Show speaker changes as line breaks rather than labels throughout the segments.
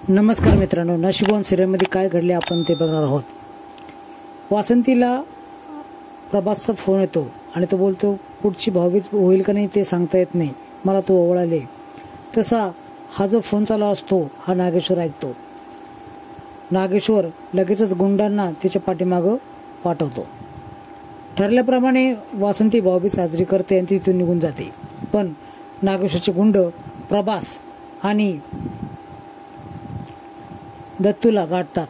नमस्कार मित्रांनो, नशिबवान सिरियलमध्ये काय घडले आपण ते बघणार आहोत। वासंतीला प्रभासचा फोन येतो आणि तो बोलतो पुढची भाऊबीज होईल का नाही ते सांगता येत नाही, मला तू ओवाळले। तसा हा जो फोन चालू असतो हा नागेश्वर ऐकतो। नागेश्वर लगेचच गुंडांना तिच्या पाठीमागं पाठवतो। ठरल्याप्रमाणे वासंती भाऊबीज साजरी करते आणि तिथून निघून जाते। पण नागेश्वरचे गुंड प्रभास आणि दत्तूला गाठतात।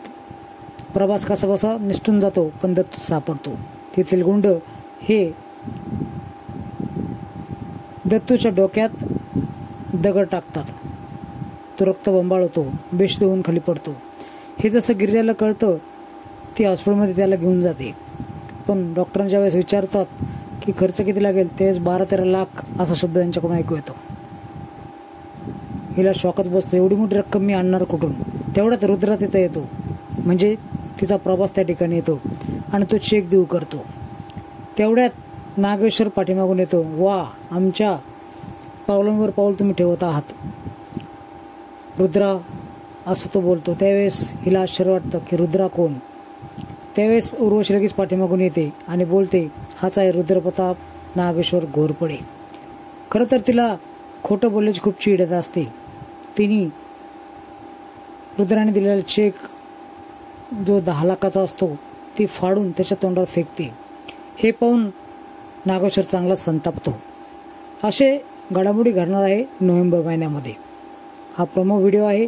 प्रभास कसा बसा निसटून जातो, पण दत्तू सापडतो। तेथील गुंड हे दत्तूच्या डोक्यात दगड टाकतात। तो रक्त बंबाळतो, बेशुद्ध होऊन खाली पडतो। हे जसं गिरिजाला कळतं ती हॉस्पिटलमध्ये त्याला घेऊन जाते। पण डॉक्टरांच्या वेळेस विचारतात की खर्च किती लागेल, त्यावेळेस 12-13 लाख असा शब्द यांच्याकडून ऐकू येतो। हिला शॉकच बसतो, एवढी मोठी रक्कम मी आणणार कुठून। तेवढ्यात रुद्रा तिथं येतो, म्हणजे तिचा प्रभास त्या ठिकाणी येतो आणि तो चेक देऊ करतो। तेवढ्यात नागेश्वर पाठीमागून येतो। वा, आमच्या पावलांवर पाऊल तुम्ही ठेवत आहात रुद्रा, असं तो बोलतो। त्यावेळेस हिला आश्चर्य वाटतं की रुद्रा कोण। त्यावेळेस उर्वशी लगेच पाठीमागून येते आणि बोलते, हाच आहे रुद्रप्रताप नागेश्वर घोरपडे। खरं तर तिला खोटं बोलण्याची खूप चीड येत असते। तिने रुद्राने दिलेला चेक जो 10 लाखाचा असतो ती फाडून त्याच्या तोंडावर फेकते। हे पाहून नागेश्वर चांगला संतापतो। असे घडामोडी घडणार आहे नोव्हेंबर महिन्यामध्ये। हा प्रोमो व्हिडिओ आहे।